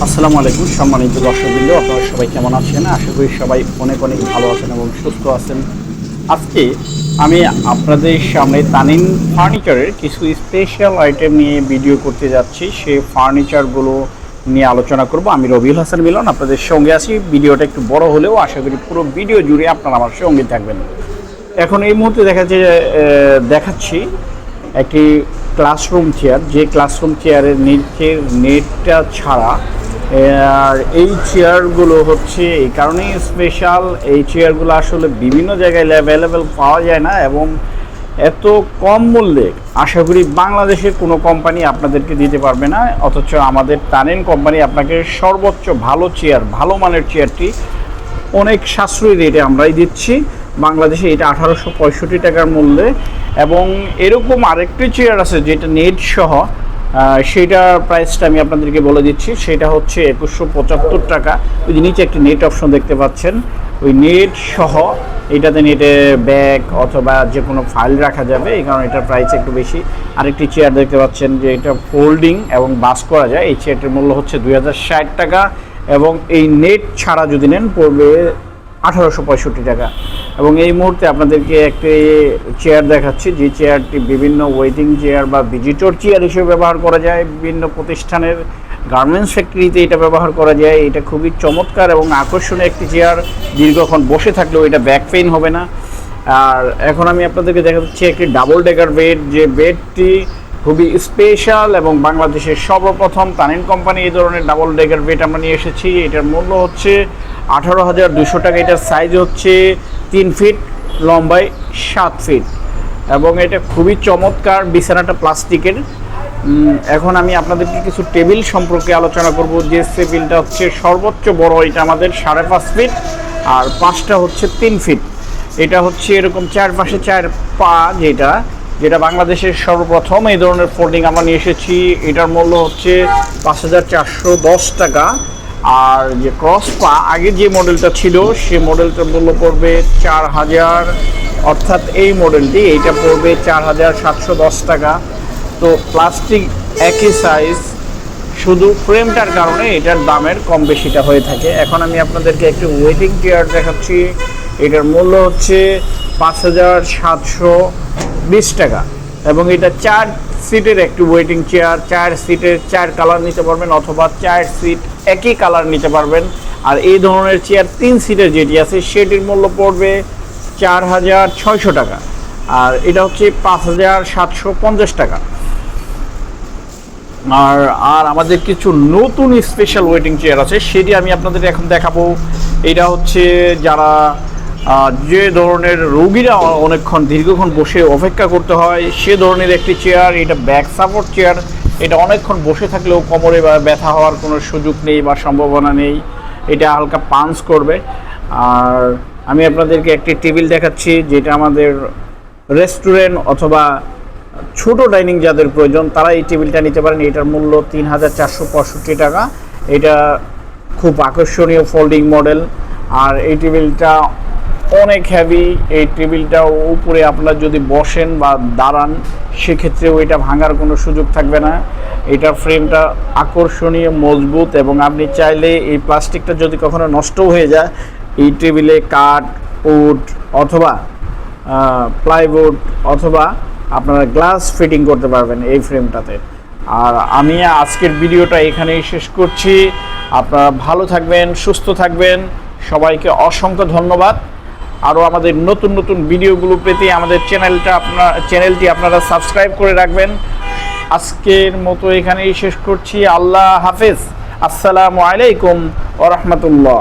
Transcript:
আসসালামু আলাইকুম সম্মানিত দর্শকবৃন্দ, আপনারা সবাই কেমন আছেন? আশা করি সবাই অনেক অনেক ভালো আছেন এবং সুস্থ আছেন। আজকে আমি আপনাদের সামনে তানিম ফার্নিচারের কিছু স্পেশাল আইটেম নিয়ে ভিডিও করতে যাচ্ছি। সেই ফার্নিচারগুলো নিয়ে আলোচনা করব। আমি রবিউল হাসান মিলন আপনাদের সঙ্গে আছি। ভিডিওটা একটু বড় হলেও আশা করি পুরো ভিডিও জুড়ে আপনারা আমার সঙ্গে থাকবেন। এখন এই মুহূর্তে দেখাচ্ছি একটি ক্লাসরুম চেয়ার, যে ক্লাসরুম চেয়ারের নিচের নেটটা ছাড়া। আর এই চেয়ারগুলো হচ্ছে এই কারণেই স্পেশাল, এই চেয়ারগুলো আসলে বিভিন্ন জায়গায় অ্যাভেলেবেল পাওয়া যায় না এবং এত কম মূল্যে আশা করি বাংলাদেশের কোনো কোম্পানি আপনাদেরকে দিতে পারবে না। অথচ আমাদের তানিম কোম্পানি আপনাকে সর্বোচ্চ ভালো চেয়ার, ভালো মানের চেয়ারটি অনেক সাশ্রয়ী রেটে আমরাই দিচ্ছি। বাংলাদেশে এটা 1865 টাকার মূল্যে। এবং এরকম আরেকটি চেয়ার আছে যেটা নেট সহ, সেটার প্রাইসটা আমি আপনাদেরকে বলে দিচ্ছি। সেটা হচ্ছে 2175 টাকা। ওই নিচে একটি নেট অপশন দেখতে পাচ্ছেন, ওই নেট সহ এটাতে নেটে ব্যাগ অথবা যে কোনো ফাইল রাখা যাবে, এই কারণে এটার প্রাইস একটু বেশি। আরেকটি চেয়ার দেখতে পাচ্ছেন যে এটা ফোল্ডিং এবং বাস করা যায়, এই চেয়ারটির মূল্য হচ্ছে 2060 টাকা এবং এই নেট ছাড়া যদি নেন পড়বে 1865 টাকা। এবং এই মুহূর্তে আপনাদেরকে একটি চেয়ার দেখাচ্ছি, যে চেয়ারটি বিভিন্ন ওয়েটিং চেয়ার বা ভিজিটর চেয়ার হিসেবে ব্যবহার করা যায়। বিভিন্ন প্রতিষ্ঠানের গার্মেন্টস ফ্যাক্টরিতে এটা ব্যবহার করা যায়। এটা খুবই চমৎকার এবং আকর্ষণীয় একটি চেয়ার, দীর্ঘক্ষণ বসে থাকলেও এটা ব্যাক পেইন হবে না। আর এখন আমি আপনাদেরকে দেখাচ্ছি একটি ডাবল ডেকার বেড, যে বেডটি খুবই স্পেশাল এবং বাংলাদেশের সর্বপ্রথম তানিম কোম্পানি এই ধরনের ডাবল ডেকার বেড আমরা নিয়ে এসেছি। এটার মূল্য হচ্ছে 18,200 টাকা। এটার সাইজ হচ্ছে 3 ফিট, লম্বায় 7 ফিট এবং এটা খুবই চমৎকার। বিছানাটা প্লাস্টিকের। এখন আমি আপনাদেরকে কিছু টেবিল সম্পর্কে আলোচনা করব। যে টেবিলটা হচ্ছে সর্বোচ্চ বড়, এটা আমাদের 5.5 ফিট আর 5টা হচ্ছে 3 ফিট। এটা হচ্ছে এরকম চারপাশে 4 পা, যেটা বাংলাদেশের সর্বপ্রথম এই ধরনের ফোল্ডিং আমরা নিয়ে এসেছি। এটার মূল্য হচ্ছে 5,410 টাকা। আর যে ক্রস পা আগে যে মডেলটা ছিল সে মডেলটার মূল্য পড়বে 4,000, অর্থাৎ এই মডেলটি এইটা পড়বে 4,710 টাকা। তো প্লাস্টিক একই সাইজ, শুধু ফ্রেমটার কারণে এটার দামের কম বেশিটা হয়ে থাকে। এখন আমি আপনাদেরকে একটি ওয়েটিং চেয়ার দেখাচ্ছি। এটার মূল্য হচ্ছে 5,720 টাকা এবং এটা 4 সিটের একটি ওয়েটিং চেয়ার। 4 সিটের 4 কালার নিতে পারবেন অথবা 4 সিট একই কালার নিতে পারবেন। আর এই ধরনের চেয়ার 3 সিটের যেটি আছে সেটির মূল্য পড়বে 4,600 টাকা আর এটা হচ্ছে 5,750 টাকা। আর আমাদের কিছু নতুন স্পেশাল ওয়েটিং চেয়ার আছে, সেটি আমি আপনাদের এখন দেখাবো। এটা হচ্ছে যারা যে ধরনের রোগীরা অনেকক্ষণ দীর্ঘক্ষণ বসে অপেক্ষা করতে হয় সে ধরনের একটি চেয়ার। এটা ব্যাক সাপোর্ট চেয়ার। এটা অনেকক্ষণ বসে থাকলেও কোমরে বা ব্যথা হওয়ার কোনো সুযোগ নেই বা সম্ভাবনা নেই। এটা হালকা পাঞ্চ করবে। আর আমি আপনাদেরকে একটি টেবিল দেখাচ্ছি, যেটা আমাদের রেস্টুরেন্ট অথবা ছোট ডাইনিং যাদের প্রয়োজন তারা এই টেবিলটা নিতে পারেন। এটার মূল্য 3,465 টাকা। এটা খুব আকর্ষণীয় ফোল্ডিং মডেল। আর এই টেবিলটা অনেক হেভি। এই টেবিলটা উপরে আপনার যদি বসেন বা দাঁড়ান সেক্ষেত্রেও এটা ভাঙার কোনো সুযোগ থাকবে না। এটার ফ্রেমটা আকর্ষণীয়, মজবুত এবং আপনি চাইলে এই প্লাস্টিকটা যদি কখনো নষ্ট হয়ে যায় এই টেবিলে কাঠ, উড অথবা প্লাইউড অথবা আপনারা গ্লাস ফিটিং করতে পারবেন এই ফ্রেমটাতে। আর আমি আজকের ভিডিওটা এখানেই শেষ করছি। আপনারা ভালো থাকবেন, সুস্থ থাকবেন। সবাইকে অসংখ্য ধন্যবাদ। আরও আমাদের নতুন নতুন ভিডিওগুলো পেতে আমাদের চ্যানেলটি আপনারা সাবস্ক্রাইব করে রাখবেন। আজকের মতো এখানেই শেষ করছি। আল্লাহ হাফেজ। আসসালামু আলাইকুম ওয়া রাহমাতুল্লাহ।